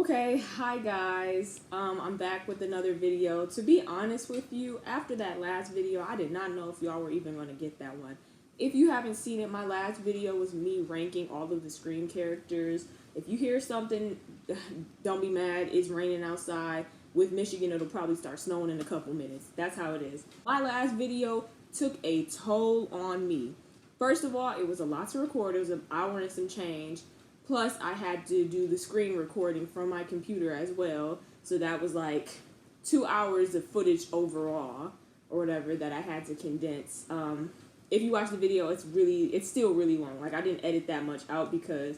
Okay, hi guys. I'm back with another video. To be honest with you, after that last video, I did not know if y'all were even going to get that one. If you haven't seen it, my last video was me ranking all of the Scream characters. If you hear something, don't be mad. It's raining outside. With Michigan, it'll probably start snowing in a couple minutes. That's how it is. My last video took a toll on me. First of all, it was a lot to record. It was an hour and some change. Plus, I had to do the screen recording from my computer as well. So that was like 2 hours of footage overall, or whatever, that I had to condense. If you watch the video, it's still really long. Like, I didn't edit that much out because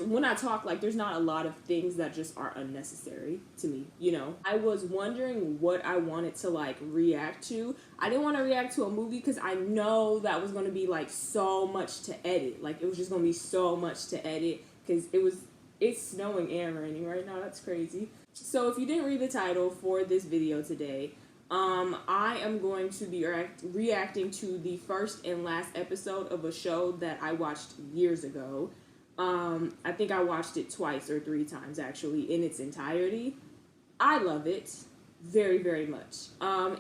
when I talk, like, there's not a lot of things that just are unnecessary to me, you know? I was wondering what I wanted to, like, react to. I didn't want to react to a movie because I know that was going to be, like, so much to edit. Like, it was just going to be so much to edit because it's snowing and raining right now. That's crazy. So if you didn't read the title for this video today, I am going to be reacting to the first and last episode of a show that I watched years ago. I think I watched it twice or 3 times, actually, in its entirety. I love it very, very much.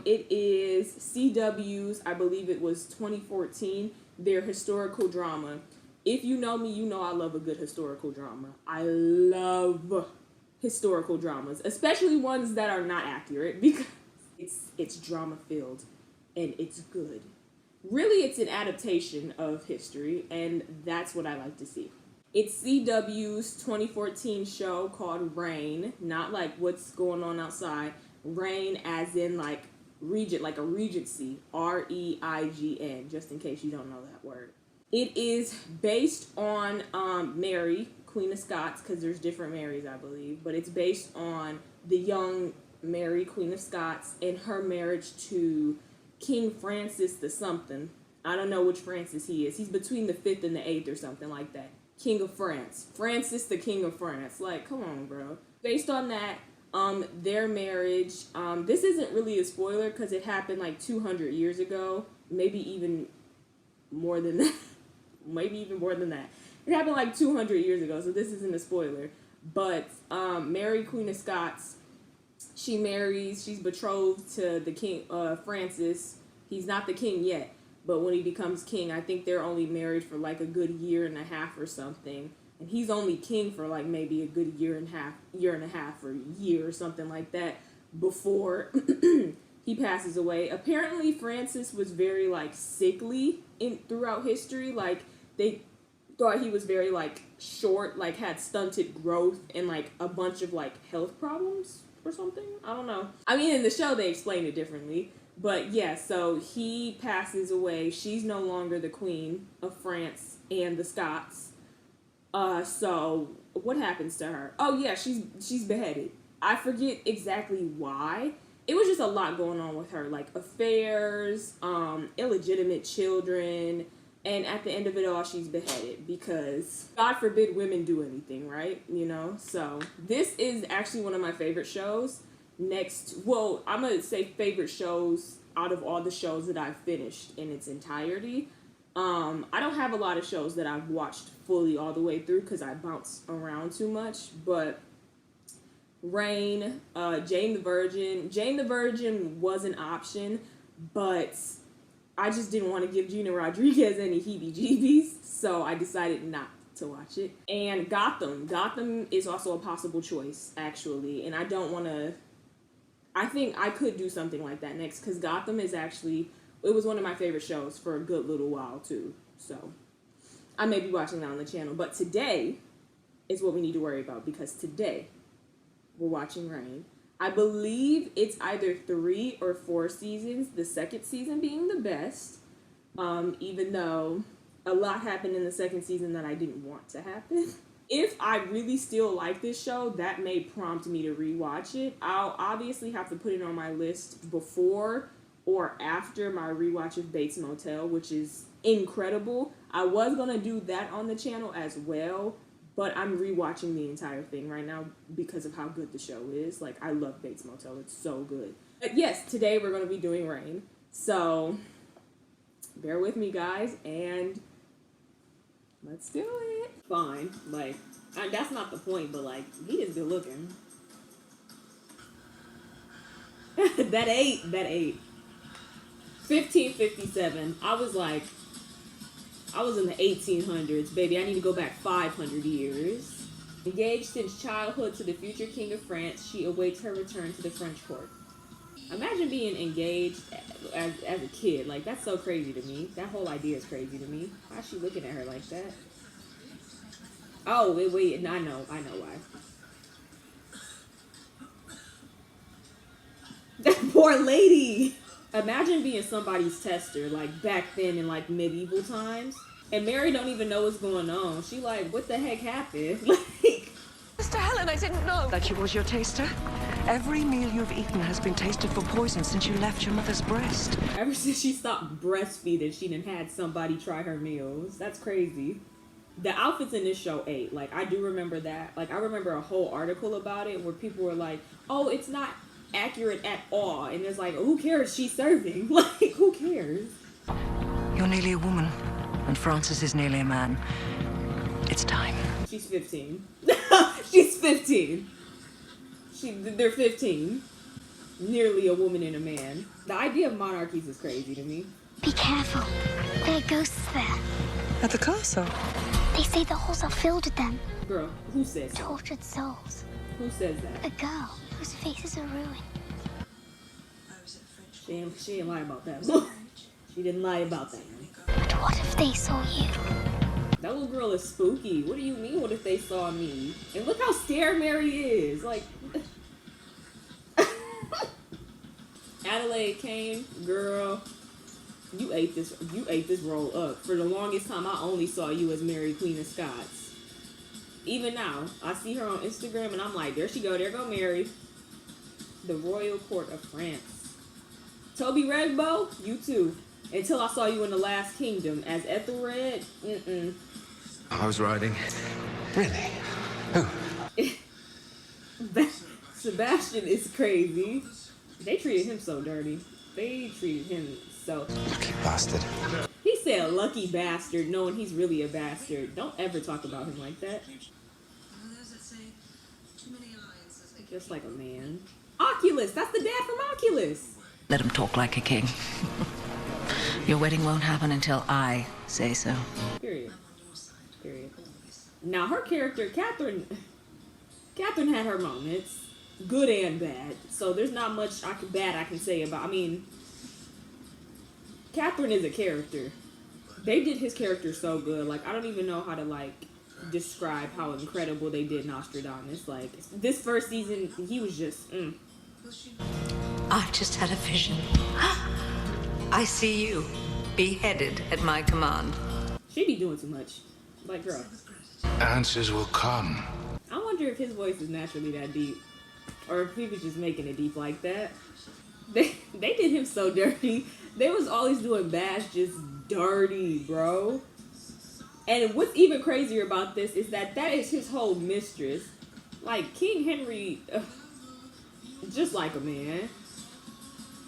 It is CW's, I believe it was 2014, their historical drama. If you know me, you know I love a good historical drama. I love historical dramas, especially ones that are not accurate, because it's drama-filled and it's good. Really, it's an adaptation of history, and that's what I like to see. It's CW's 2014 show called Reign, not like what's going on outside. Reign as in like regent, like a regency, Reign, just in case you don't know that word. It is based on Mary, Queen of Scots, because there's different Marys, I believe, but it's based on the young Mary, Queen of Scots, and her marriage to King Francis the something. I don't know which Francis he is. He's between the 5th and the 8th or something like that. King of France. Francis the King of France. Like, come on, bro. Based on that, their marriage, this isn't really a spoiler because it happened like 200 years ago. Maybe even more than that. Maybe even more than that. It happened like 200 years ago, so this isn't a spoiler. But Mary, Queen of Scots, she's betrothed to the King, Francis. He's not the king yet. But when he becomes king, I think they're only married for like a good year and a half or something. And he's only king for like maybe a good year and a half or a year or something like that before he passes away. Apparently Francis was very like sickly throughout history. Like they thought he was very like short, like had stunted growth and like a bunch of like health problems or something. I don't know. I mean, in the show they explain it differently. But yeah, so he passes away. She's no longer the queen of France and the Scots. So what happens to her? Oh yeah, she's beheaded. I forget exactly why. It was just a lot going on with her, like affairs, illegitimate children, and at the end of it all, she's beheaded because God forbid women do anything, right? You know. So this is actually one of my favorite shows. I'm going to say favorite shows out of all the shows that I've finished in its entirety. I don't have a lot of shows that I've watched fully all the way through because I bounce around too much, but Reign, Jane the Virgin was an option, but I just didn't want to give Gina Rodriguez any heebie-jeebies, so I decided not to watch it. And Gotham is also a possible choice, actually, and I think I could do something like that next because Gotham is actually, it was one of my favorite shows for a good little while too. So I may be watching that on the channel. But today is what we need to worry about because today we're watching Reign. I believe it's either 3 or 4 seasons, the second season being the best, even though a lot happened in the second season that I didn't want to happen. If I really still like this show, that may prompt me to rewatch it. I'll obviously have to put it on my list before or after my rewatch of Bates Motel, which is incredible. I was going to do that on the channel as well, but I'm rewatching the entire thing right now because of how good the show is. Like, I love Bates Motel. It's so good. But yes, today we're going to be doing Reign. So, bear with me, guys, and let's do it. Fine. Like, That's not the point, but like, he is good looking. that eight. 1557. I was in the 1800s, baby. I need to go back 500 years. Engaged since childhood to the future king of France, she awaits her return to the French court. Imagine being engaged as a kid. Like, that's so crazy to me. That whole idea is crazy to me. Why is she looking at her like that? Oh, wait. I know why. That poor lady. Imagine being somebody's tester, like, back then in, like, medieval times. And Mary don't even know what's going on. She like, what the heck happened? Like, Mr. Helen, I didn't know that she was your taster. Every meal you've eaten has been tasted for poison since you left your mother's breast. Ever since she stopped breastfeeding, she done had somebody try her meals. That's crazy. The outfits in this show ate. Like, I do remember that. Like, I remember a whole article about it where people were like, oh, it's not accurate at all. And it's like, who cares? She's serving. Like, who cares? You're nearly a woman, and Francis is nearly a man. It's time. She's 15. She's 15. They're 15. Nearly a woman and a man. The idea of monarchies is crazy to me. Be careful. There are ghosts there. At the castle? They say the halls are filled with them. Girl, who says that? Tortured souls. Who says that? A girl whose faces are ruined. She didn't lie about that. She didn't lie about that. But what if they saw you? That little girl is spooky. What do you mean, what if they saw me? And look how scared Mary is. Like, Adelaide Kane, girl, you ate this role up. For the longest time, I only saw you as Mary, Queen of Scots. Even now, I see her on Instagram, and I'm like, there she go, there go Mary. The Royal Court of France. Toby Regbo, you too. Until I saw you in The Last Kingdom as Ethelred. I was riding. Really? Who? Sebastian is crazy. They treated him so dirty. They treated him so... Lucky bastard. He said lucky bastard, knowing he's really a bastard. Don't ever talk about him like that. Just like a man. Oculus! That's the dad from Oculus! Let him talk like a king. Your wedding won't happen until I say so. Period. Now, her character, Catherine had her moments. Good and bad. So there's not much bad I can say about... I mean, Catherine is a character. They did his character so good. Like, I don't even know how to, like, describe how incredible they did Nostradamus. Like, this first season, he was just... I've just had a vision. I see you, beheaded at my command. She be doing too much. Like, girl. Answers will come. I wonder if his voice is naturally that deep. Or if he was just making it deep like that. They did him so dirty. They was always doing Bash just dirty, bro. And what's even crazier about this is that is his whole mistress. Like, King Henry, just like a man.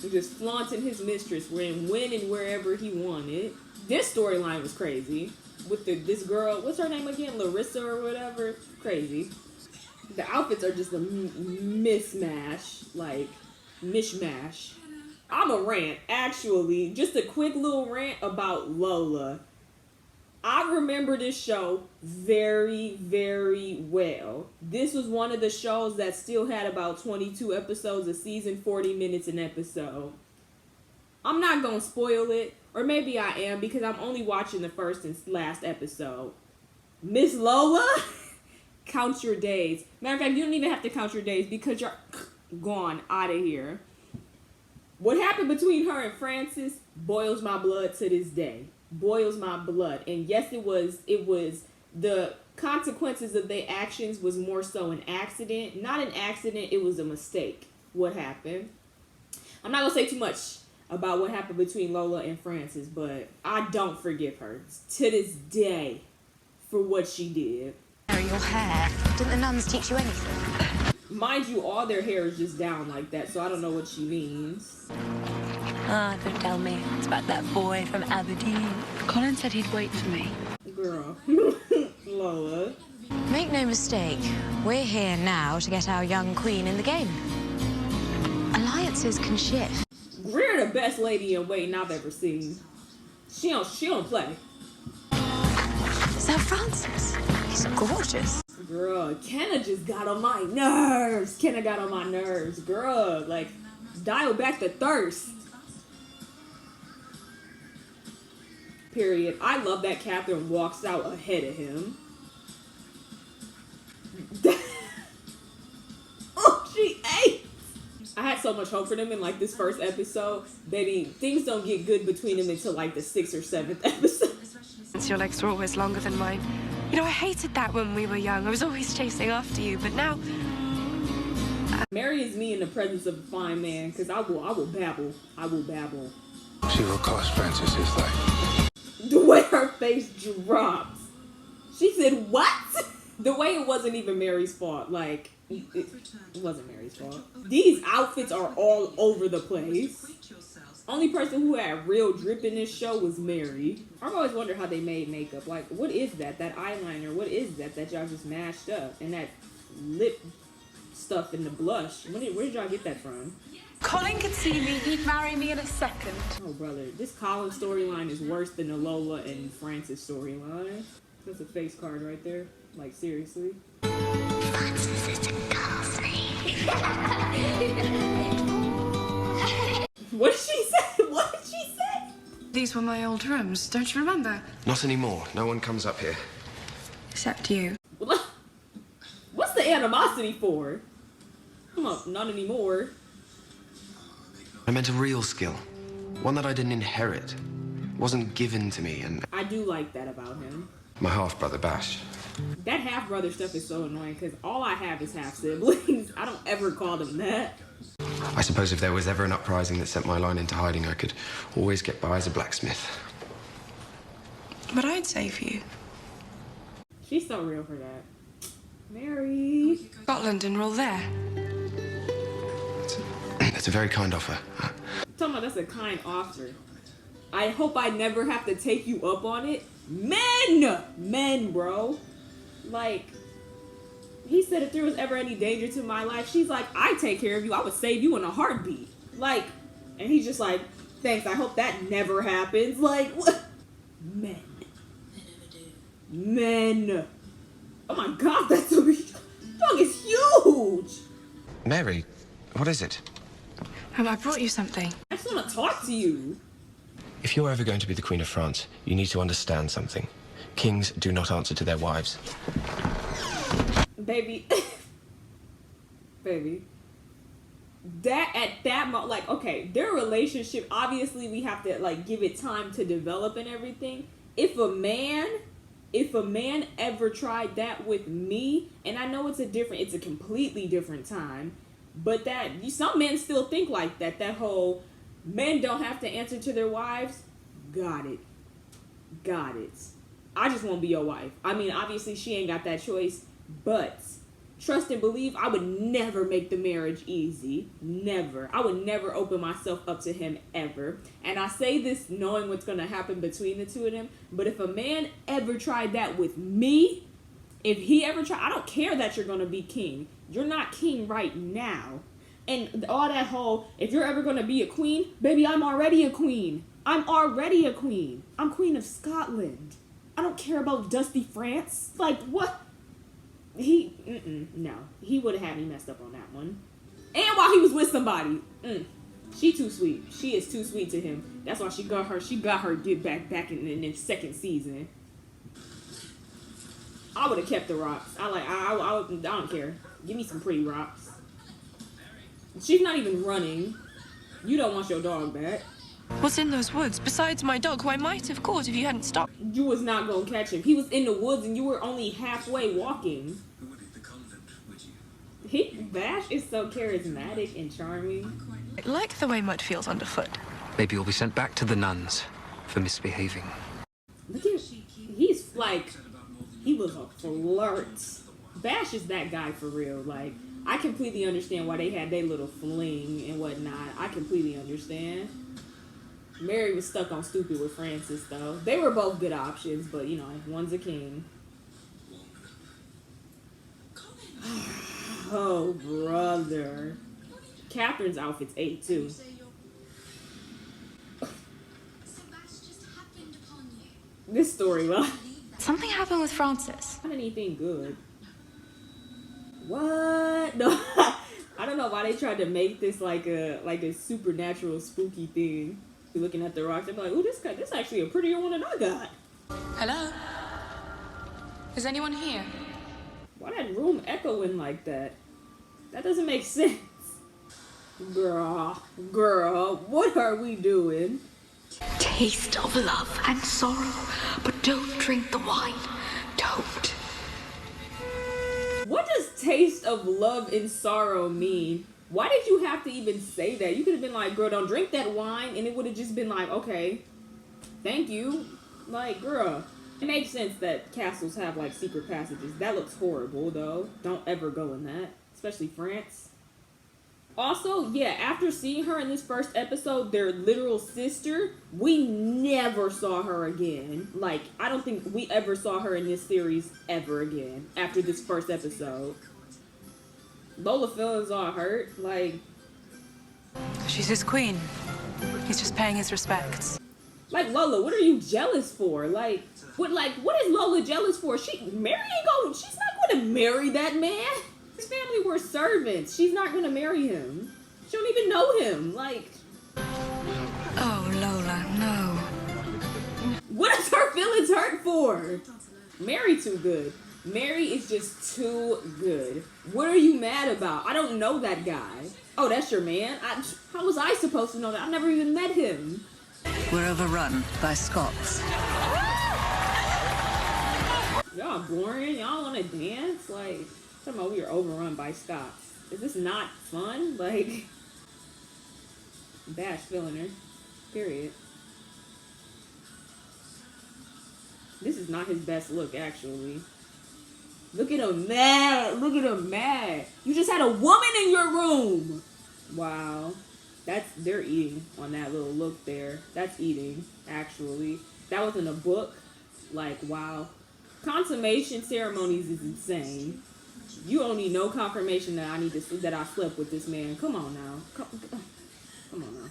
Just flaunting his mistress when and wherever he wanted. This storyline was crazy. With this girl, what's her name again? Larissa or whatever? Crazy. The outfits are just a mismatch. Like, mishmash. I'm a rant, actually. Just a quick little rant about Lola. I remember this show very, very well. This was one of the shows that still had about 22 episodes a season, 40 minutes an episode. I'm not gonna spoil it, or maybe I am because I'm only watching the first and last episode. Miss Lola, count your days. Matter of fact, you don't even have to count your days because you're gone out of here. What happened between her and Francis boils my blood to this day. Boils my blood. And yes, it was the consequences of their actions was more so an accident. Not an accident, it was a mistake. What happened? I'm not gonna say too much about what happened between Lola and Francis, but I don't forgive her to this day for what she did. Your hair. Didn't the nuns teach you anything? Mind you, all their hair is just down like that, so I don't know what she means. Ah, don't tell me. It's about that boy from Aberdeen. Colin said he'd wait for me. Girl. Lola. Make no mistake, we're here now to get our young queen in the game. Alliances can shift. Greer, the best lady in waiting I've ever seen. She don't play. Is that Francis? He's gorgeous. Girl, Kenna just got on my nerves. Kenna got on my nerves. Girl, like, dial back the thirst. Period. I love that Catherine walks out ahead of him. Oh, she ate. I had so much hope for them in like this first episode. Baby, things don't get good between them until like the 6th or 7th episode. Your legs were always longer than mine. You know, I hated that when we were young. I was always chasing after you, but now... Mary is me in the presence of a fine man, because I will babble. I will babble. She will cost Francis his life. The way her face drops. She said, what? The way it wasn't even Mary's fault. Like, it wasn't Mary's fault. These outfits are all over the place. Only person who had real drip in this show was Mary. I've always wondered how they made makeup. Like, what is that? That eyeliner, what is that y'all just mashed up? And that lip stuff and the blush. Where did y'all get that from? Colin could see me, he'd marry me in a second. Oh, brother. This Colin storyline is worse than the Lola and Francis storyline. That's a face card right there. Like, seriously. Francis isn't What did she say? What did she say? These were my old rooms, don't you remember? Not anymore. No one comes up here. Except you. What's the animosity for? Come on, not anymore. I meant a real skill. One that I didn't inherit. It wasn't given to me, and I do like that about him. my half-brother Bash. That half-brother stuff is so annoying because all I have is half-siblings. I don't ever call them that. I suppose if there was ever an uprising that sent my line into hiding, I could always get by as a blacksmith. But I'd save you. She's so real for that. Mary. Scotland and rule there. That's a very kind offer. I'm talking about that's a kind offer. I hope I never have to take you up on it. Men, bro. Like, he said if there was ever any danger to my life, she's like, I'd take care of you. I would save you in a heartbeat. Like, and he's just like, thanks, I hope that never happens. Like, what? Men. Men. Oh my god, that's a big dog is huge. Mary, what is it? I brought you something. I just want to talk to you. If you're ever going to be the Queen of France, you need to understand something. Kings do not answer to their wives. Baby. Baby. That, at that moment, like, okay, their relationship, obviously we have to, like, give it time to develop and everything. If a man ever tried that with me, and I know it's a completely different time, but some men still think like that whole, men don't have to answer to their wives. Got it. I just won't be your wife. I mean, obviously she ain't got that choice, but trust and believe, I would never make the marriage easy. Never. I would never open myself up to him ever. And I say this knowing what's going to happen between the two of them, but if a man ever tried that with me, if he ever tried, I don't care that you're going to be king. You're not king right now. And all that whole, if you're ever going to be a queen, baby, I'm already a queen. I'm Queen of Scotland. I don't care about Dusty France. Like, what? No. He would have had me messed up on that one. And while he was with somebody. She too sweet. She is too sweet to him. That's why she got her get back in the second season. I would have kept the rocks. I don't care. Give me some pretty rocks. She's not even running. You don't want your dog back. What's in those woods besides my dog, who I might have caught if you hadn't stopped? You was not gonna catch him. He was in the woods and you were only halfway walking. Bash is so charismatic and charming. I like the way mud feels underfoot. Maybe you'll be sent back to the nuns for misbehaving. Look at he's like, he was a flirt. Bash is that guy for real. Like, I completely understand why they had their little fling and whatnot. I completely understand. Mary was stuck on stupid with Francis, though. They were both good options, but, you know, one's a king. Oh, brother. Catherine's outfit's 8 too. This storyline. Something happened with Francis. Not anything good. What? No, I don't know why they tried to make this like a supernatural spooky thing. You're looking at the rocks, they're like, "Ooh, this is actually a prettier one than I got." Hello? Is anyone here? Why that room echoing like that? That doesn't make sense. Girl, what are we doing? Taste of love and sorrow, but don't drink the wine. Don't. What does taste of love and sorrow mean? Why did you have to even say that? You could have been like, girl, don't drink that wine, and it would have just been like, okay, thank you. Like, girl. It makes sense that castles have like secret passages. That looks horrible though. Don't ever go in that. Especially France. Also, yeah, after seeing her in this first episode, their literal sister, we never saw her again. Like, I don't think we ever saw her in this series ever again after this first episode. Lola feelings all hurt. Like, She's his queen. He's just paying his respects. like Lola, what are you jealous for? Like, what is Lola jealous for? She's not gonna marry that man. His family were servants. She's not gonna marry him. She don't even know him. Like, Oh, Lola, no. what is her feelings hurt for? Mary too good. Mary is just too good. What are you mad about? I don't know that guy. Oh, that's your man? How was I supposed to know that? I've never even met him. We're overrun by Scots. Y'all boring? Y'all want to dance? Like, talking about we are overrun by Scots. Is this not fun? Like, Bash feeling her. Period. This is not his best look, actually. Look at him mad. Look at him mad. You just had a woman in your room. Wow. They're eating on that little look there. That's eating, actually. That was in a book. Like, wow. Consummation ceremonies is insane. You don't need no confirmation that I slept with this man. Come on now. Come on now.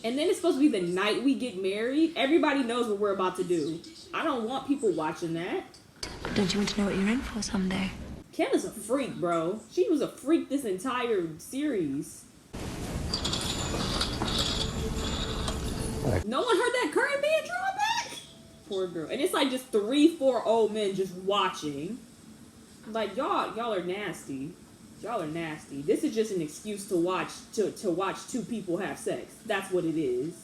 And then it's supposed to be the night we get married. Everybody knows what we're about to do. I don't want people watching that. Don't you want to know what you're in for someday? Kenna's a freak, bro. She was a freak this entire series. No one heard that curtain being drawn back? Poor girl. And it's like just 3-4 old men just watching. Like, y'all are nasty. Y'all are nasty. This is just an excuse to watch two people have sex. That's what it is.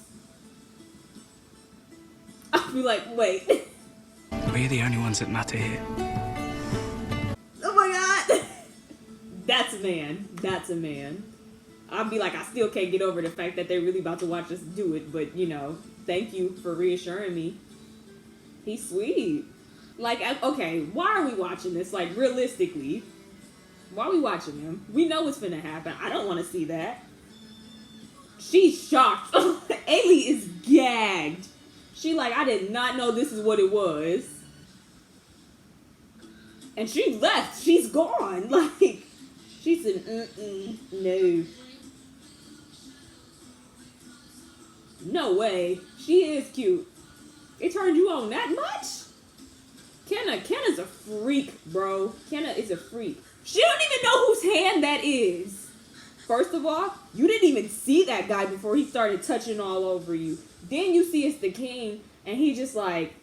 I'll be like, wait. We're the only ones that matter here. Oh my god. That's a man. That's a man. I'll be like, I still can't get over the fact that they're really about to watch us do it, but you know, thank you for reassuring me. He's sweet. Like, okay, why are we watching this? Like, realistically, why are we watching him? We know what's finna happen. I don't want to see that. She's shocked. Ailey is gagged. She like, I did not know this is what it was. And she left. She's gone. Like, she said, no. No way. She is cute. It turned you on that much? Kenna's a freak, bro. Kenna is a freak. She don't even know whose hand that is. First of all, you didn't even see that guy before he started touching all over you. Then you see it's the king, and he just like,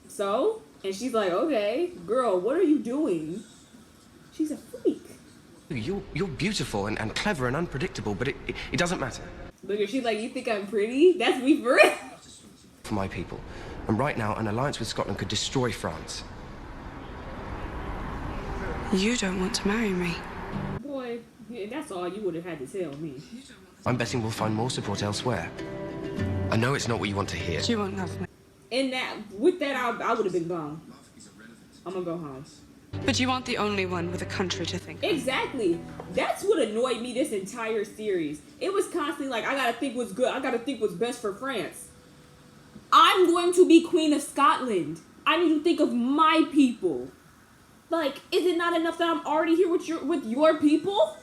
so? And she's like, okay, girl, what are you doing? She's a freak. You're beautiful and clever and unpredictable, but it doesn't matter. Look at she's like, you think I'm pretty? That's me for real. For my people. And right now, an alliance with Scotland could destroy France. You don't want to marry me. Boy, yeah, that's all you would have had to tell me. I'm betting we'll find more support elsewhere. I know it's not what you want to hear. She won't love me. And with that, I would have been gone. I'm gonna go home. But you aren't the only one with a country to think of. Exactly. That's what annoyed me this entire series. It was constantly like, I gotta think what's good. I gotta think what's best for France. I'm going to be Queen of Scotland. I need to think of my people. Like, is it not enough that I'm already here with your people?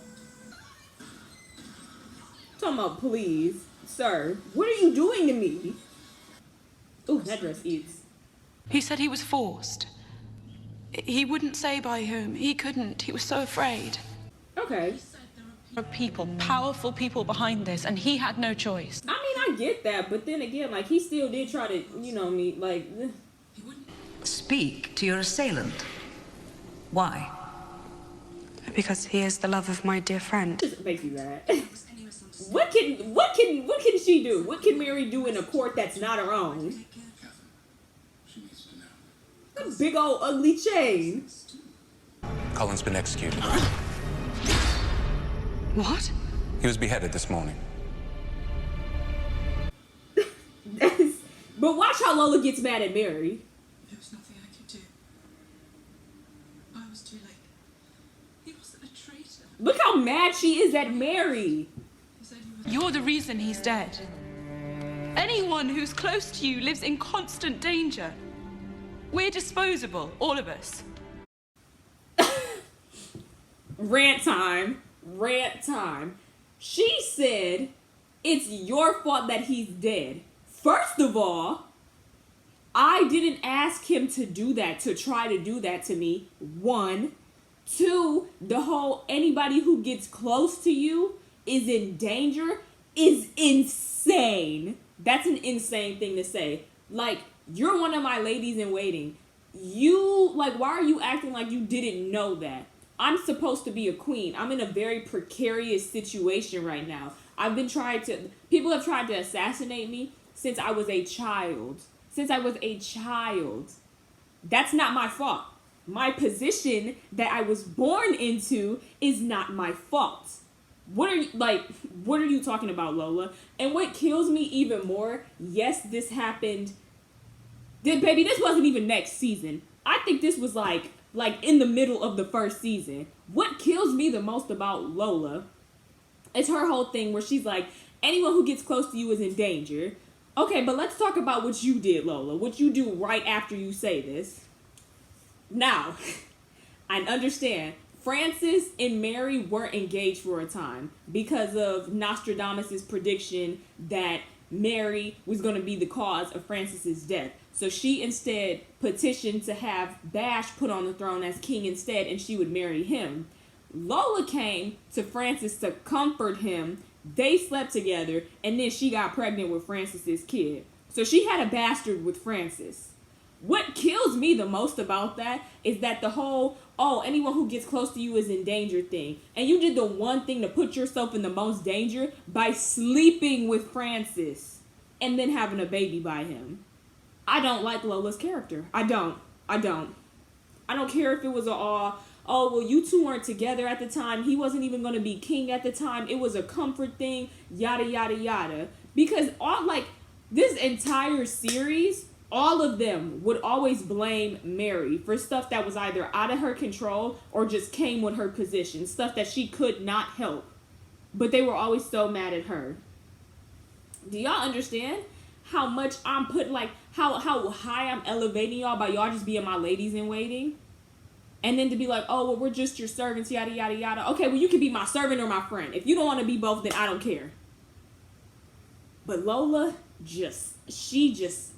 Talking about, please, sir, what are you doing to me? Ooh, that dress eats. He said he was forced. He wouldn't say by whom. He couldn't. He was so afraid. Okay. There are people, powerful people behind this, and he had no choice. I mean, I get that, but then again, like, he still did try to, you know, me, like... Speak to your assailant. Why? Because he is the love of my dear friend. Just makes you mad. What can she do? What can Mary do in a court that's not her own? A big old ugly chain. Cullen's been executed. What? He was beheaded this morning. But watch how Lola gets mad at Mary. There was nothing I could do. I was too late. He wasn't a traitor. Look how mad she is at Mary. You're the reason he's dead. Anyone who's close to you lives in constant danger. We're disposable, all of us. Rant time. Rant time. She said, it's your fault that he's dead. First of all, I didn't ask him to do that, to try to do that to me. 1. 2, the whole anybody who gets close to you is in danger is insane. That's an insane thing to say. Like, you're one of my ladies in waiting. You, like, why are you acting like you didn't know that? I'm supposed to be a queen. I'm in a very precarious situation right now. People have tried to assassinate me since I was a child. Since I was a child. That's not my fault. My position that I was born into is not my fault. What are you talking about, Lola? And what kills me even more, yes, this happened. Baby, this wasn't even next season. I think this was like in the middle of the first season. What kills me the most about Lola is her whole thing where she's like, anyone who gets close to you is in danger. Okay, but let's talk about what you did, Lola. What you do right after you say this. Now, I understand. Francis and Mary weren't engaged for a time because of Nostradamus' prediction that Mary was going to be the cause of Francis's death. So she instead petitioned to have Bash put on the throne as king instead, and she would marry him. Lola came to Francis to comfort him. They slept together, and then she got pregnant with Francis's kid. So she had a bastard with Francis. What kills me the most about that is that the whole, oh, anyone who gets close to you is in danger thing. And you did the one thing to put yourself in the most danger by sleeping with Francis and then having a baby by him. I don't like Lola's character. I don't care if it was oh, well, you two weren't together at the time. He wasn't even going to be king at the time. It was a comfort thing, yada, yada, yada. Because this entire series, all of them would always blame Mary for stuff that was either out of her control or just came with her position. Stuff that she could not help. But they were always so mad at her. Do y'all understand how much I'm putting, how high I'm elevating y'all by y'all just being my ladies in waiting? And then to be like, oh, well, we're just your servants, yada, yada, yada. Okay, well, you can be my servant or my friend. If you don't want to be both, then I don't care. But Lola she just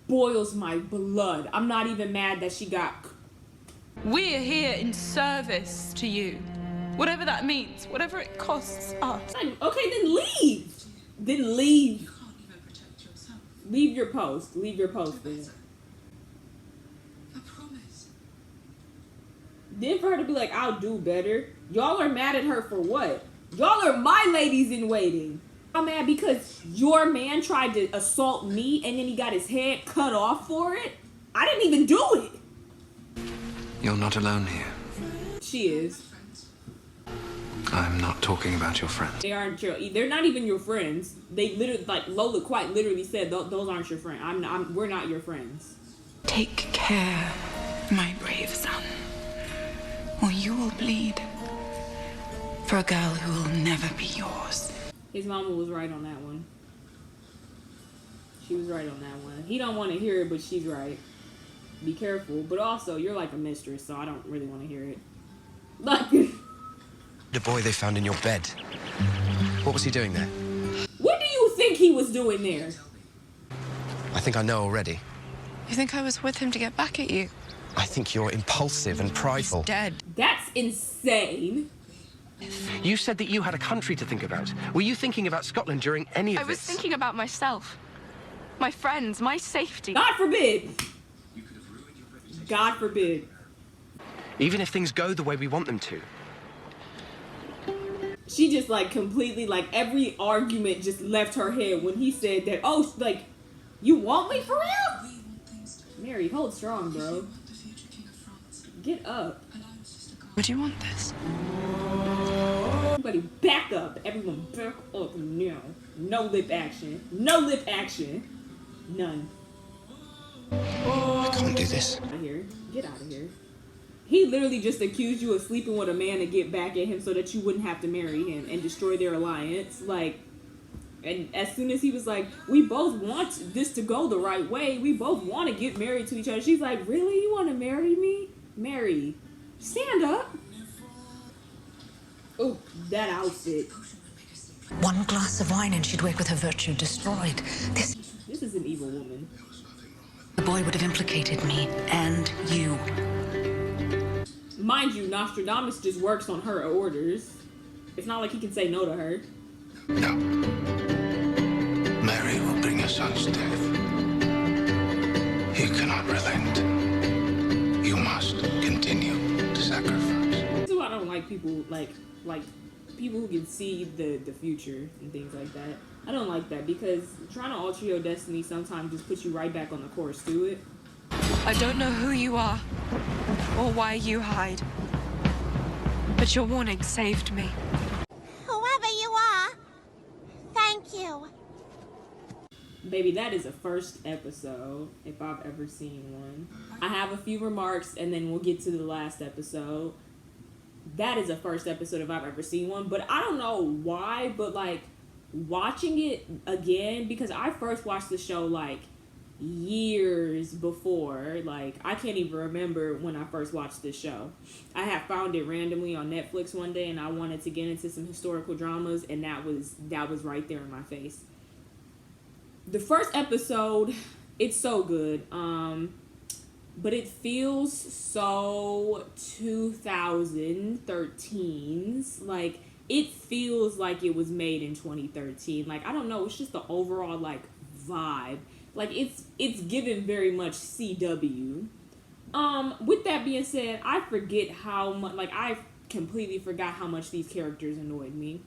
boils my blood. I'm not even mad that she got... We're here in service to you. Whatever that means, whatever it costs us. Okay, then leave. Then leave. You can't even protect yourself. Leave your post. Leave your post then. I promise. Then for her to be like, I'll do better. Y'all are mad at her for what? Y'all are my ladies in waiting. I'm mad because your man tried to assault me and then he got his head cut off for it. I didn't even do it. You're not alone here. She is. I'm not talking about your friends. They aren't they're not even your friends. They literally, Lola quite literally said, those aren't your friends. We're not your friends. Take care, my brave son, or you will bleed for a girl who will never be yours. His mama was right on that one. She was right on that one. He don't want to hear it, but she's right. be careful. But also, you're like a mistress, so I don't really want to hear it. Like, The boy they found in your bed. What was he doing there? what do you think he was doing there? I think I know already. You think I was with him to get back at you? I think you're impulsive and prideful. Dead. That's insane. You said that you had a country to think about. Were you thinking about Scotland during any of I was this? thinking about myself, my friends, my safety. God forbid. God forbid. Even if things go the way we want them to. She just like completely like every argument just left her head when he said that. Oh, like, you want me for real? Mary, hold strong, bro. Get up. Would you want this? Everybody back up. Everyone back up now. No lip action. No lip action. None. I can't do this. Out of here. Get out of here. He literally just accused you of sleeping with a man to get back at him so that you wouldn't have to marry him and destroy their alliance. Like, and as soon as he was like, we both want this to go the right way. We both want to get married to each other. She's like, really? You want to marry me? Mary, stand up. Oh, that outfit. One glass of wine and she'd wake with her virtue destroyed. This is an evil woman. The boy would have implicated me and you. Mind you, Nostradamus just works on her orders. It's not like he can say no to her. No. Mary will bring your son's death. You cannot relent. You must continue to sacrifice. This is why I don't like people like people who can see the future and things like that. I don't like that because trying to alter your destiny sometimes just puts you right back on the course to it. I don't know who you are or why you hide, but your warning saved me. Whoever you are, thank you. Baby, that is a first episode, if I've ever seen one. I have a few remarks, and then we'll get to the last episode. That is a first episode if I've ever seen one, but I don't know why, but, like, watching it again, because I first watched the show, like, years before. Like, I can't even remember when I first watched this show. I had found it randomly on Netflix one day, and I wanted to get into some historical dramas, and that was right there in my face. The first episode, it's so good, but it feels so 2013's. Like, it feels like it was made in 2013. Like, I don't know, it's just the overall, like, vibe. Like, it's given very much CW. With that being said, I forget how much, like, I completely forgot how much these characters annoyed me.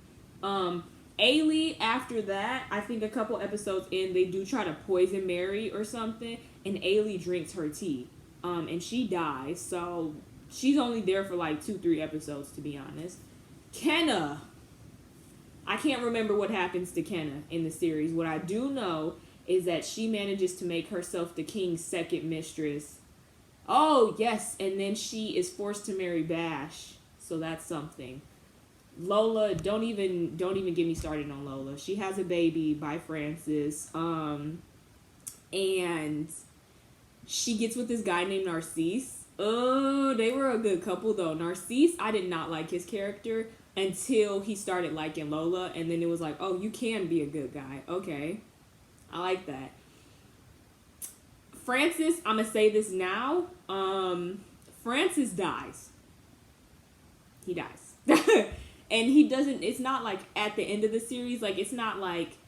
Ailey, after that, I think a couple episodes in, they do try to poison Mary or something, and Ailey drinks her tea. And she dies, so she's only there for like 2-3 episodes, to be honest. Kenna. I can't remember what happens to Kenna in the series. What I do know is that she manages to make herself the king's second mistress. Oh, yes, and then she is forced to marry Bash, so that's something. Lola, don't even get me started on Lola. She has a baby by Francis, and she gets with this guy named Narcisse. Oh, they were a good couple though. Narcisse, I did not like his character until he started liking Lola, and then it was like, oh, you can be a good guy. Okay, I like that. Francis, I'm gonna say this now. Francis dies. He dies. And he doesn't, it's not like at the end of the series, like it's not like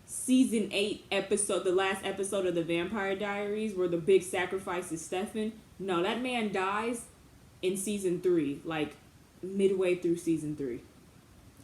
season 8 episode, the last episode of the Vampire Diaries where the big sacrifice is Stefan. No, that man dies in season 3, like midway through season 3.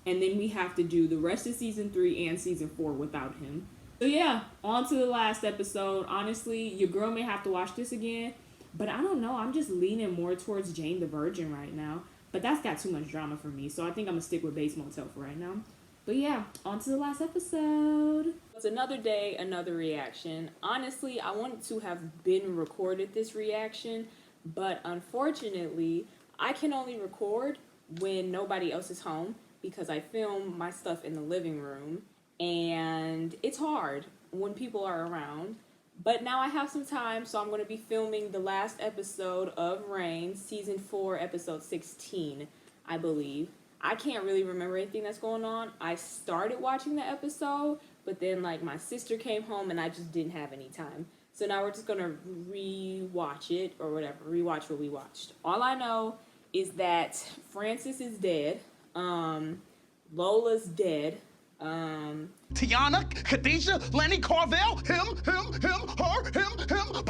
And then we have to do the rest of season 3 and season 4 without him. So yeah, on to the last episode. Honestly, your girl may have to watch this again, but I don't know. I'm just leaning more towards Jane the Virgin right now. But that's got too much drama for me, so I think I'm going to stick with Bates Motel for right now. But yeah, on to the last episode. It's another day, another reaction. Honestly, I wanted to have been recorded this reaction, but unfortunately, I can only record when nobody else is home because I film my stuff in the living room, and it's hard when people are around. But now I have some time, so I'm going to be filming the last episode of Reign, season 4, episode 16, I believe. I can't really remember anything that's going on. I started watching the episode, but then like my sister came home and I just didn't have any time. So now we're just going to re-watch it or whatever, rewatch what we watched. All I know is that Francis is dead. Lola's dead. Tiana, Khadijah, Lenny, Carvel, him, her, him,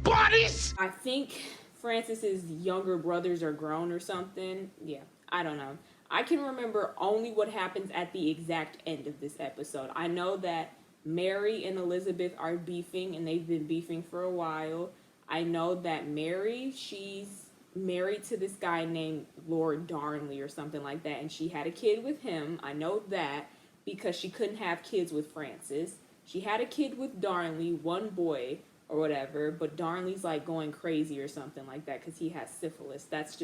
bodies. I think Francis's younger brothers are grown or something. Yeah, I don't know. I can remember only what happens at the exact end of this episode. I know that Mary and Elizabeth are beefing, and they've been beefing for a while. I know that Mary, she's married to this guy named Lord Darnley or something like that, and she had a kid with him. I know that because she couldn't have kids with Francis. She had a kid with Darnley, one boy or whatever, but Darnley's like going crazy or something like that because he has syphilis. That's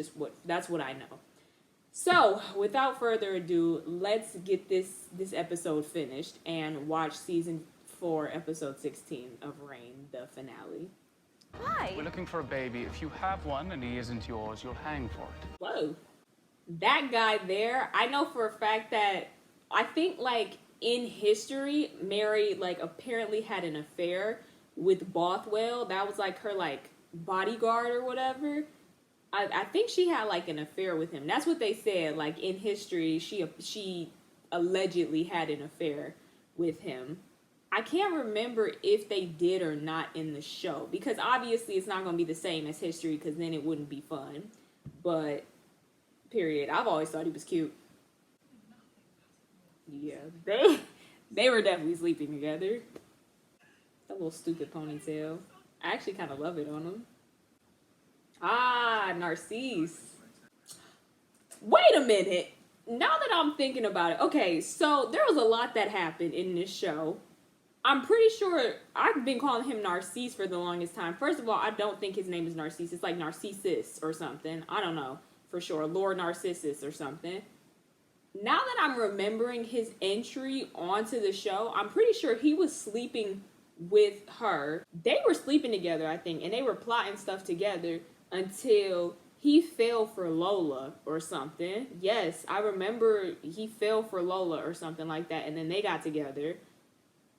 what I know. So without further ado, let's get this episode finished and watch season 4 episode 16 of Reign, the finale. Hi. We're looking for a baby. If you have one and he isn't yours, you'll hang for it. Whoa. That guy there, I know for a fact that I think like in history, Mary like apparently had an affair with Bothwell. That was like her like bodyguard or whatever. I think she had like an affair with him. That's what they said. Like in history, she allegedly had an affair with him. I can't remember if they did or not in the show, because obviously it's not going to be the same as history, because then it wouldn't be fun. But, period. I've always thought he was cute. Yeah, they were definitely sleeping together. That little stupid ponytail. I actually kind of love it on him. Ah, Narcisse. Wait a minute. Now that I'm thinking about it. Okay, so there was a lot that happened in this show. I'm pretty sure I've been calling him Narcisse for the longest time. First of all, I don't think his name is Narcisse. It's like Narcissus or something. I don't know for sure. Lord Narcissus or something. Now that I'm remembering his entry onto the show, I'm pretty sure he was sleeping with her. They were sleeping together, I think, and they were plotting stuff together until he fell for Lola or something. Yes, I remember he fell for Lola or something like that, and then they got together.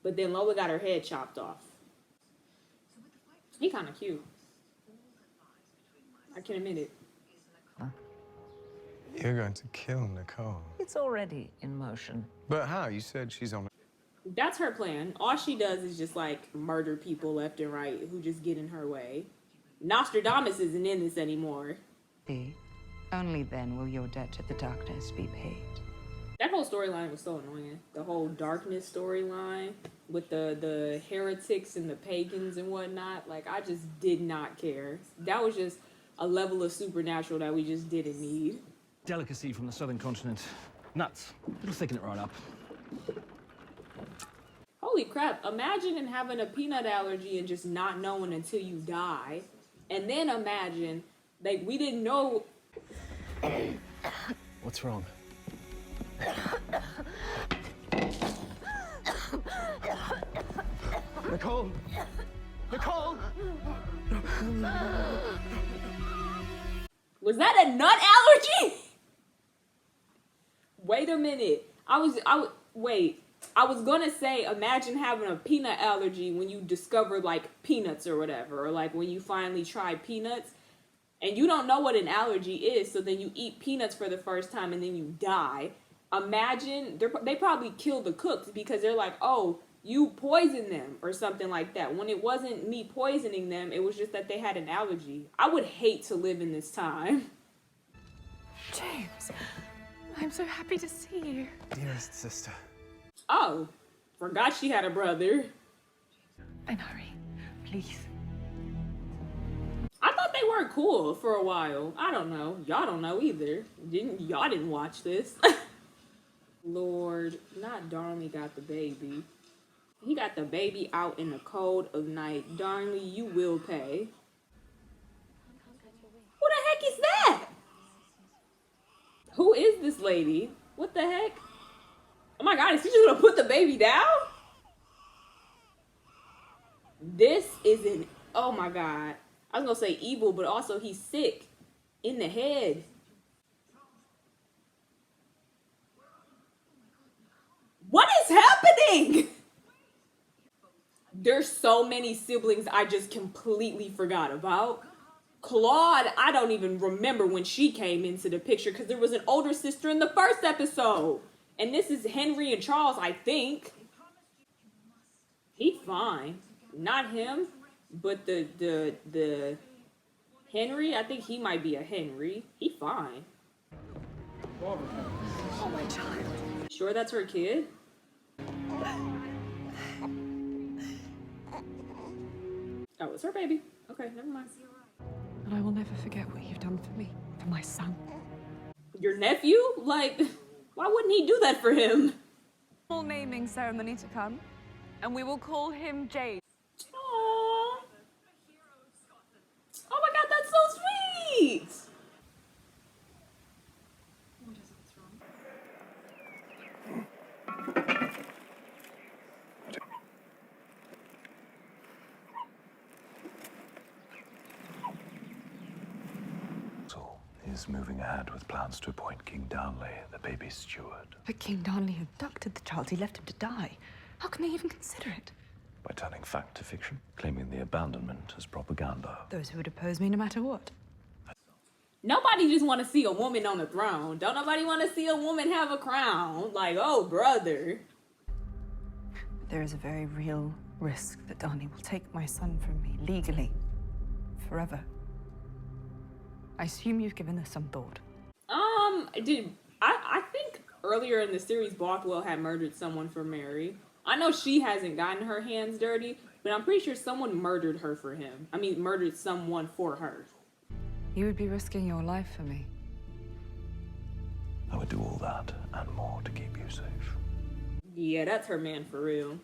But then Lola got her head chopped off. He kind of cute. I can admit it. You're going to kill Nicole. It's already in motion. But how? You said she's on... That's her plan. All she does is just, like, murder people left and right who just get in her way. Nostradamus isn't in this anymore. Only then will your debt to the darkness be paid. That whole storyline was so annoying. The whole darkness storyline with the heretics and the pagans and whatnot. Like, I just did not care. That was just a level of supernatural that we just didn't need. Delicacy from the southern continent. Nuts. It'll thicken it right up. Holy crap. Imagine having a peanut allergy and just not knowing until you die. And then imagine, like, we didn't know... What's wrong? Nicole! Nicole! Was that a nut allergy? Wait a minute. I was gonna say, imagine having a peanut allergy when you discover, like, peanuts or whatever. Or, like, when you finally try peanuts. And you don't know what an allergy is, so then you eat peanuts for the first time and then you die. Imagine, they probably killed the cooks because they're like, oh, you poisoned them or something like that. When it wasn't me poisoning them, it was just that they had an allergy. I would hate to live in this time. James, I'm so happy to see you. Dearest sister. Oh, forgot she had a brother. And hurry, please. I thought they weren't cool for a while. I don't know. Y'all don't know either. Y'all didn't watch this. Lord, not Darnley got the baby. He got the baby out in the cold of night. Darnley, you will pay. Who the heck is that? Who is this lady? What the heck? Oh my god, is she just gonna put the baby down? This isn't, oh my God. I was gonna say evil, but also he's sick in the head. What is happening? There's so many siblings I just completely forgot about. Claude, I don't even remember when she came into the picture because there was an older sister in the first episode. And this is Henry and Charles, I think. He fine. Not him, but the Henry, I think he might be a Henry. He fine. Oh, my child. Sure that's her kid? Oh, it's her baby. Okay, never mind. And I will never forget what you've done for me, for my son. Your nephew? Like, why wouldn't he do that for him? Full naming ceremony to come, and we will call him Jade. Aww. Oh my God, that's so sweet! Is moving ahead with plans to appoint King Darnley the baby's steward. But King Darnley abducted the child. He left him to die. How can they even consider it? By turning fact to fiction, claiming the abandonment as propaganda. Those who would oppose me no matter what. Nobody just want to see a woman on the throne. Don't nobody want to see a woman have a crown. Like, oh, brother. There is a very real risk that Darnley will take my son from me, legally, forever. I assume you've given this some thought. I think earlier in the series, Bothwell had murdered someone for Mary. I know she hasn't gotten her hands dirty, but I'm pretty sure someone murdered her for him. I mean, murdered someone for her. You would be risking your life for me. I would do all that and more to keep you safe. Yeah, that's her man for real.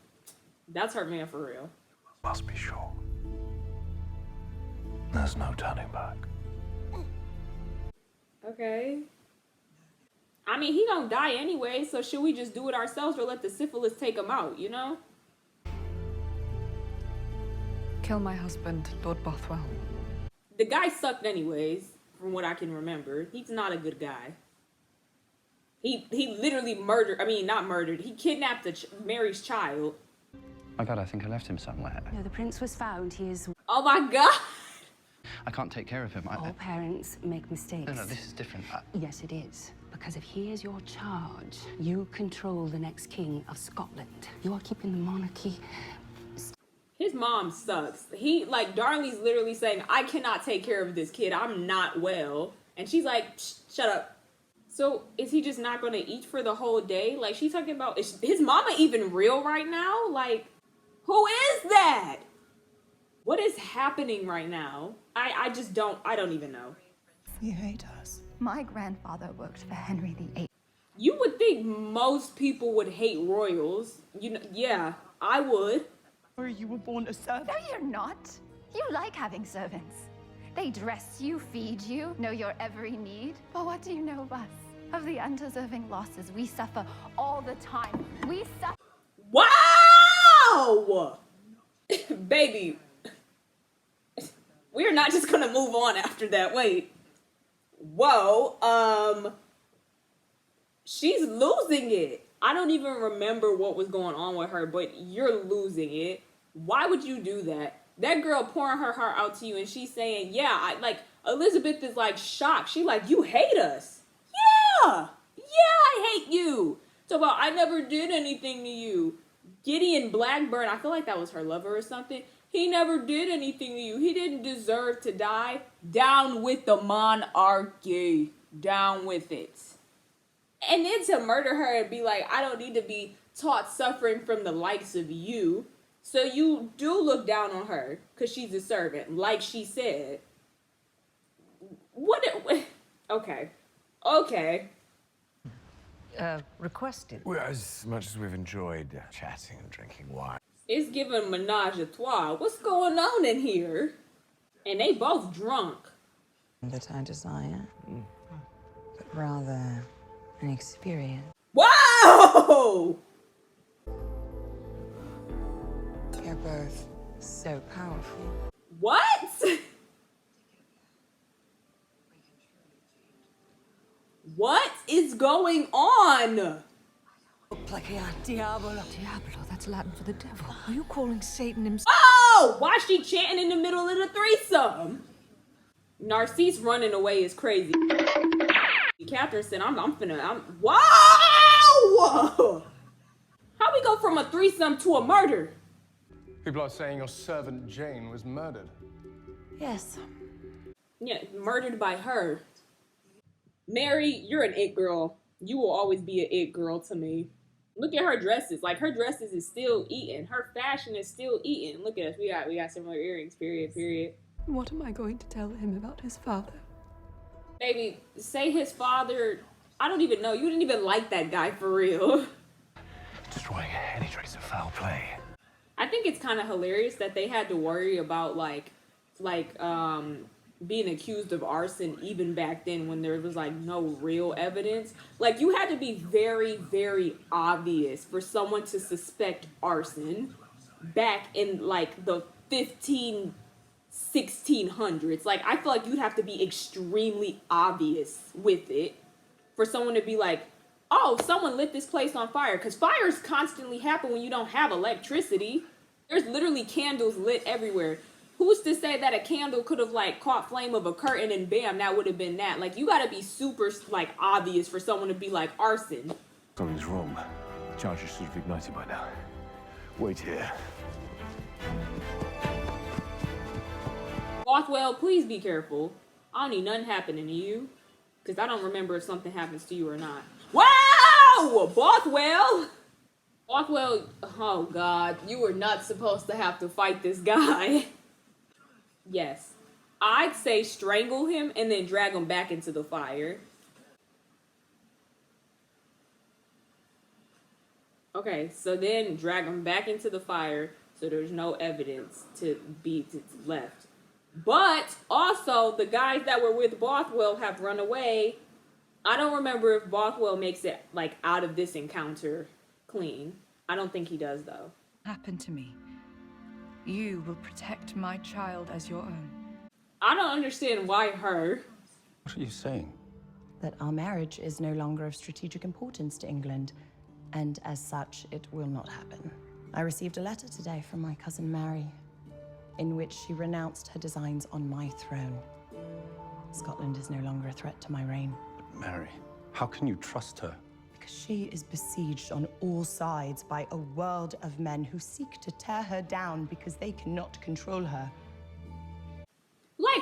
That's her man for real. Must be sure. There's no turning back. Okay. I mean, he gonna die anyway, so should we just do it ourselves or let the syphilis take him out, you know? Kill my husband, Lord Bothwell. The guy sucked anyways, from what I can remember. He's not a good guy. He literally murdered, I mean, not murdered. He kidnapped Mary's child. My God, I think I left him somewhere. No, the prince was found. He is... Oh my God! I can't take care of him. All parents make mistakes. No, this is different. Yes, it is. Because if he is your charge, you control the next king of Scotland. You are keeping the monarchy... His mom sucks. Darnley's literally saying, I cannot take care of this kid. I'm not well. And she's like, shut up. So, is he just not going to eat for the whole day? Like, she's talking about, is his mama even real right now? Like, who is that? What is happening right now? I don't even know. You hate us. My grandfather worked for Henry VIII. You would think most people would hate royals. You know, yeah, I would. Or you were born a servant. No, you're not. You like having servants. They dress you, feed you, know your every need. But what do you know of us? Of the undeserving losses we suffer all the time. We suffer. Wow! Baby. We're not just gonna move on after that. Wait. Whoa. She's losing it. I don't even remember what was going on with her, but you're losing it. Why would you do that? That girl pouring her heart out to you and she's saying, yeah, Elizabeth is like shocked. She like, you hate us. Yeah, I hate you. So about, I never did anything to you. Gideon Blackburn, I feel like that was her lover or something. He never did anything to you. He didn't deserve to die. Down with the monarchy. Down with it. And then to murder her and be like, I don't need to be taught suffering from the likes of you. So you do look down on her because she's a servant, like she said. Okay. Requested. Well, as much as we've enjoyed chatting and drinking wine. It's giving menage a trois. What's going on in here? And they both drunk. That I desire, but rather an experience. Wow! They're both So powerful. What? What is going on? Diabolo. Diabolo, that's Latin for the devil. Are you calling Satan himself? Oh, why is she chanting in the middle of the threesome? Narcisse running away is crazy. Catherine said, I'm wow! How we go from a threesome to a murder? People are saying your servant Jane was murdered. Yes. Yeah, murdered by her. Mary, you're an it girl. You will always be an it girl to me. Look at her dresses. Like, her dresses is still eating. Her fashion is still eating. Look at us. We got similar earrings, period. What am I going to tell him about his father? Baby, say his father... I don't even know. You didn't even like that guy for real. Destroying any trace of foul play. I think it's kind of hilarious that they had to worry about, being accused of arson even back then when there was, no real evidence. Like, you had to be very, very obvious for someone to suspect arson back in, the 1600s. Like, I feel like you'd have to be extremely obvious with it for someone to be like, oh, someone lit this place on fire. Because fires constantly happen when you don't have electricity. There's literally candles lit everywhere. Who's to say that a candle could have, caught flame of a curtain and bam, that would have been that? Like, you gotta be super, obvious for someone to be like, arson. Something's wrong. The charges should have ignited by now. Wait here. Bothwell, please be careful. I don't need nothing happening to you. Because I don't remember if something happens to you or not. Wow! Bothwell! Bothwell, oh God, you were not supposed to have to fight this guy. Yes. I'd say strangle him and then drag him back into the fire. Okay, so then drag him back into the fire so there's no evidence to be left. But also, the guys that were with Bothwell have run away. I don't remember if Bothwell makes it, out of this encounter clean. I don't think he does, though. Happen to me. You will protect my child as your own. I don't understand why her. What are you saying? That our marriage is no longer of strategic importance to England, and as such, it will not happen. I received a letter today from my cousin Mary, in which she renounced her designs on my throne. Scotland is no longer a threat to my reign. Mary, how can you trust her? Because she is besieged on all sides by a world of men who seek to tear her down because they cannot control her.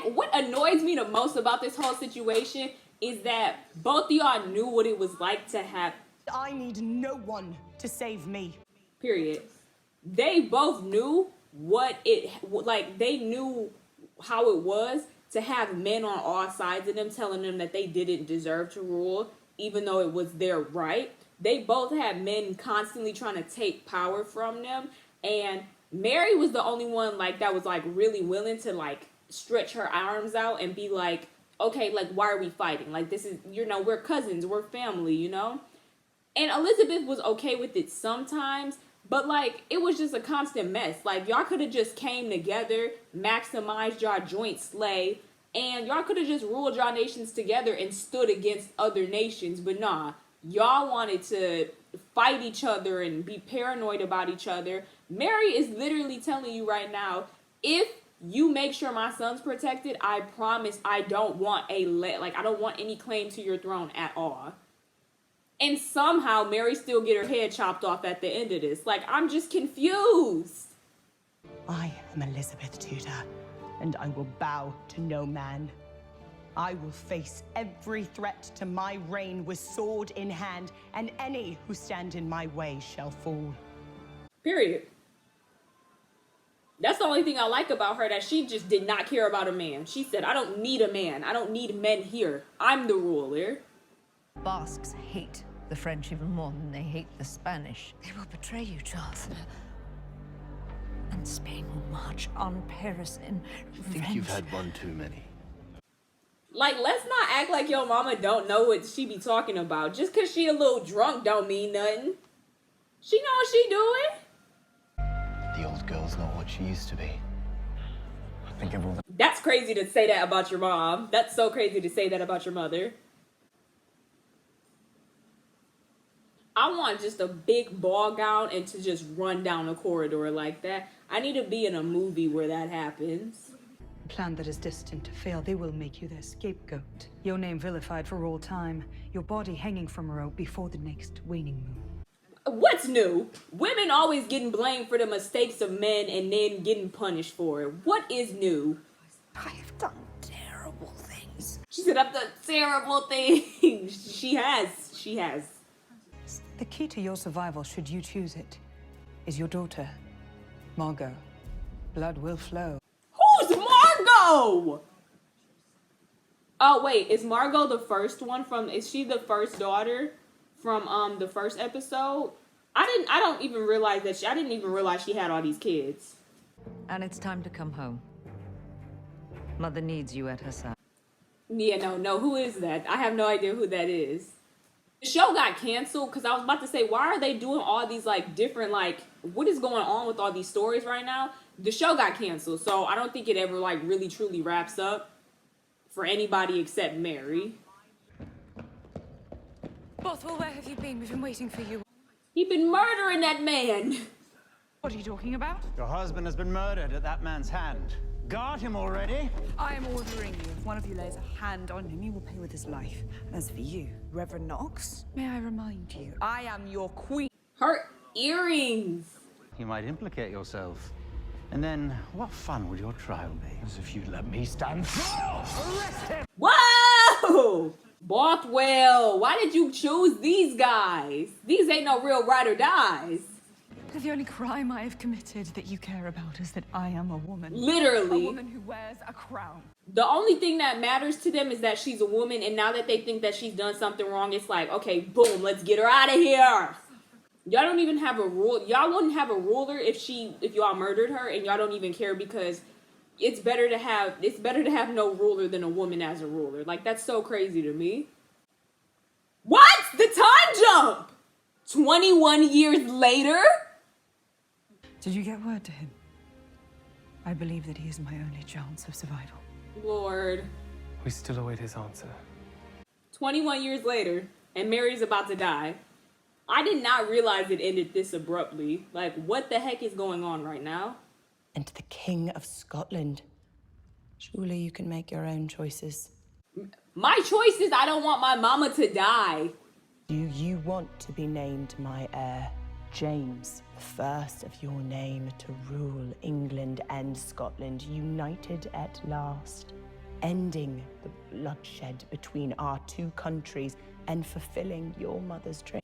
What annoys me the most about this whole situation is that both of y'all knew what it was like to have... I need no one to save me. Period. They both knew they knew how it was to have men on all sides of them telling them that they didn't deserve to rule, even though it was their right. They both had men constantly trying to take power from them, and Mary was the only one that was really willing to stretch her arms out and be like, okay, why are we fighting? This is, we're cousins, we're family, And Elizabeth was okay with it sometimes, but it was just a constant mess. Y'all could have just came together, maximized y'all joint slay, and y'all could have just ruled y'all nations together and stood against other nations. But nah, y'all wanted to fight each other and be paranoid about each other. Mary is literally telling you right now, if you make sure my son's protected, I promise I don't want I don't want any claim to your throne at all. And somehow Mary still get her head chopped off at the end of this. I'm just confused. I am Elizabeth Tudor, and I will bow to no man. I will face every threat to my reign with sword in hand, and any who stand in my way shall fall. Period. That's the only thing I like about her, that she just did not care about a man. She said, I don't need a man. I don't need men here. I'm the ruler. Basques hate the French even more than they hate the Spanish. They will betray you, Charles. And Spain will march on Paris in revenge. I think you've had one too many. Let's not act like your mama don't know what she be talking about. Just because she a little drunk don't mean nothing. She know what she doing. The old girl's not what she used to be. I think of all the... That's crazy to say that about your mom. That's so crazy to say that about your mother. I want just a big ball gown and to just run down a corridor like that. I need to be in a movie where that happens. A plan that is destined to fail. They will make you their scapegoat. Your name vilified for all time. Your body hanging from a rope before the next waning moon. What's new? Women always getting blamed for the mistakes of men and then getting punished for it. What is new? I've done terrible things. She said I've done terrible things. She has. The key to your survival, should you choose it, is your daughter, Margot. Blood will flow. Who's Margot? Oh wait, is Margot the first one from? Is she the first daughter from the first episode? I don't even realize that I didn't even realize she had all these kids. And it's time to come home. Mother needs you at her side. Yeah, no, who is that? I have no idea who that is. The show got canceled because I was about to say, why are they doing all these like different, like, what is going on with all these stories right now? The show got canceled, so I don't think it ever like really truly wraps up for anybody except Mary. Bothwell, where have you been? We've been waiting for you. He been murdering that man. What are you talking about? Your husband has been murdered at that man's hand. Guard him already. I am ordering you. If one of you lays a hand on him, he will pay with his life. And as for you, Reverend Knox, may I remind you, I am your queen. Her earrings. You might implicate yourself. And then, what fun would your trial be? As if you'd let me stand trial. Arrest him! Whoa! Bothwell, why did you choose these guys? These ain't no real ride or dies. The only crime I have committed that you care about is that I am a woman. Literally. A woman who wears a crown. The only thing that matters to them is that she's a woman, and now that they think that she's done something wrong, it's like, okay, boom, let's get her out of here. Y'all don't even have a rule. Y'all wouldn't have a ruler if y'all murdered her, and y'all don't even care because it's better to have no ruler than a woman as a ruler. Like, that's so crazy to me. What? The time jump! 21 years later? Did you get word to him? I believe that he is my only chance of survival. Lord. We still await his answer. 21 years later, and Mary's about to die. I did not realize it ended this abruptly. Like, what the heck is going on right now? And to the King of Scotland. Surely you can make your own choices. My choice is I don't want my mama to die. Do you want to be named my heir? James, the first of your name to rule England and Scotland, united at last, ending the bloodshed between our two countries and fulfilling your mother's dream.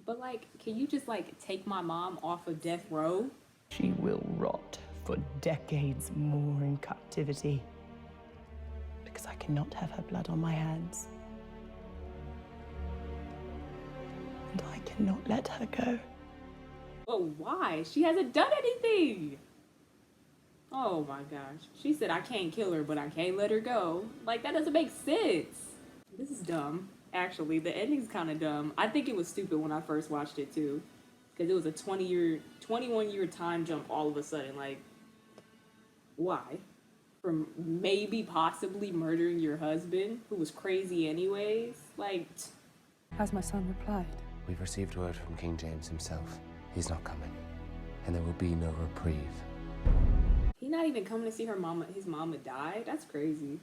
But like, can you just like take my mom off of death row? She will rot for decades more in captivity because I cannot have her blood on my hands. And I cannot let her go. But why? She hasn't done anything. Oh my gosh. She said I can't kill her, but I can't let her go. Like, that doesn't make sense. This is dumb. Actually, the ending's kind of dumb. I think it was stupid when I first watched it too. Because it was a 21-year time jump all of a sudden. Like, why? From maybe possibly murdering your husband, who was crazy anyways? Like... Has my son replied? We've received word from King James himself. He's not coming, and there will be no reprieve. He's not even coming to see his mama die? That's crazy.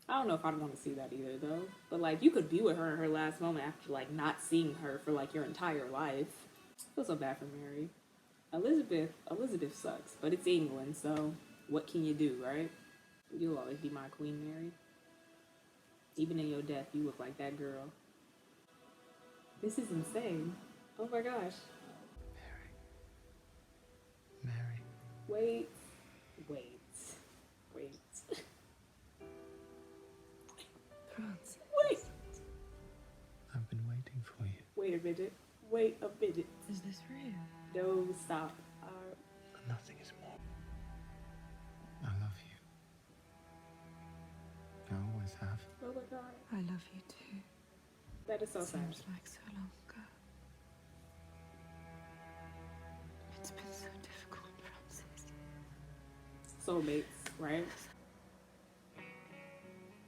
I don't know if I'd want to see that either, though. But, like, you could be with her in her last moment after, like, not seeing her for, like, your entire life. I feel so bad for Mary. Elizabeth sucks, but it's England, so what can you do, right? You'll always be my Queen Mary. Even in your death, you look like that girl. This is insane. Oh my gosh. Mary. Wait. France. Wait. I've been waiting for you. Wait a minute. Wait a minute. Is this real? No, stop. Nothing is more. I love you. I always have. Oh my god. I love you too. That is so sad. Seems like so long ago. It's been so difficult. soulmates, right?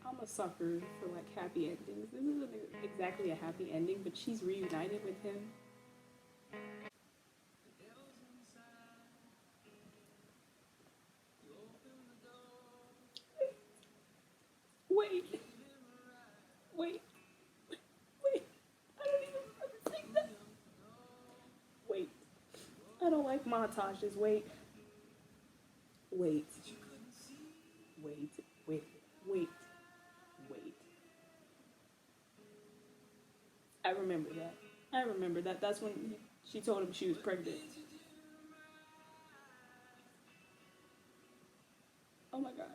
I'm a sucker for like happy endings. This isn't exactly a happy ending, but she's reunited with him. Wait. I don't even remember saying that. Wait. I don't like montages. Wait. I remember that. That's when she told him she was pregnant. Oh my god.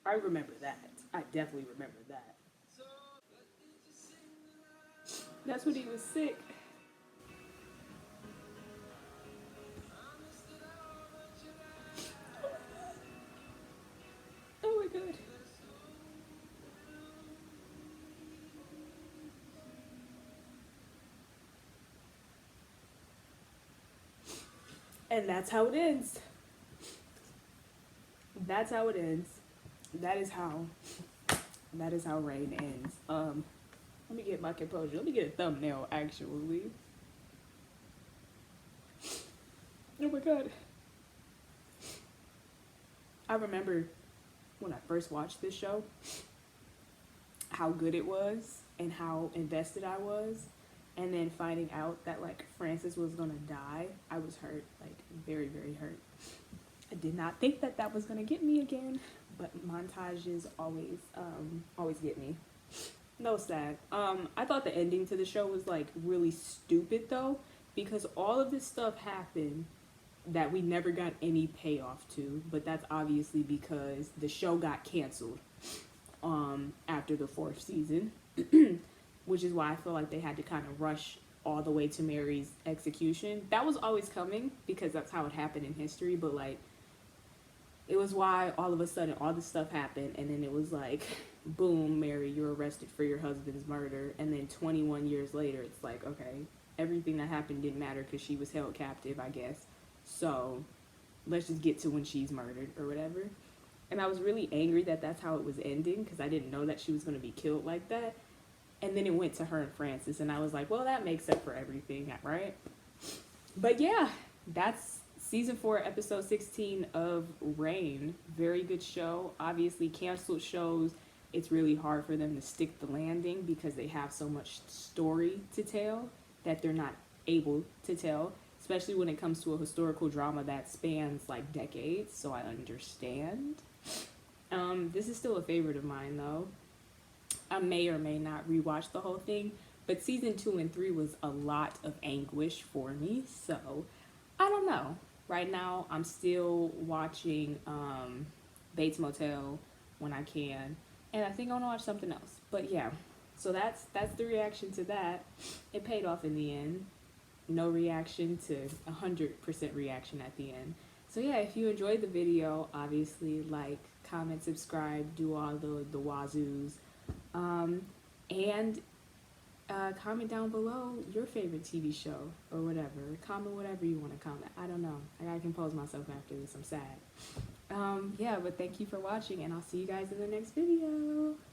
I remember that. I definitely remember that. That's when he was sick. Oh my god. And that's how it ends. That's how it ends. That is how Reign ends. Let me get my composure. Let me get a thumbnail, actually. Oh my god. I remember when I first watched this show, how good it was and how invested I was. And then finding out that like Francis was gonna die, I was hurt, like very, very hurt. I did not think that that was gonna get me again, but montages always get me. No, sad. I thought the ending to the show was like really stupid though, because all of this stuff happened that we never got any payoff to, but that's obviously because the show got canceled after the 4th season. Which is why I feel like they had to kind of rush all the way to Mary's execution. That was always coming because that's how it happened in history, but like it was why all of a sudden all this stuff happened and then it was like, boom, Mary, you're arrested for your husband's murder. And then 21 years later, it's like, okay, everything that happened didn't matter because she was held captive, I guess. So let's just get to when she's murdered or whatever. And I was really angry that that's how it was ending because I didn't know that she was going to be killed like that. And then it went to her and Francis, and I was like, well, that makes up for everything, right? But yeah, that's season 4, episode 16 of Reign. Very good show. Obviously, canceled shows, it's really hard for them to stick the landing because they have so much story to tell that they're not able to tell, especially when it comes to a historical drama that spans like decades, so I understand. This is still a favorite of mine, though. I may or may not rewatch the whole thing, but season 2 and 3 was a lot of anguish for me, so I don't know. Right now, I'm still watching Bates Motel when I can, and I think I'm gonna watch something else. But yeah, so that's the reaction to that. It paid off in the end. No reaction to 100% reaction at the end. So yeah, if you enjoyed the video, obviously like, comment, subscribe, do all the wazoos. And comment down below your favorite TV show or whatever. Comment whatever you want to comment. I don't know. I gotta compose myself after this. I'm sad. Yeah, but thank you for watching, and I'll see you guys in the next video.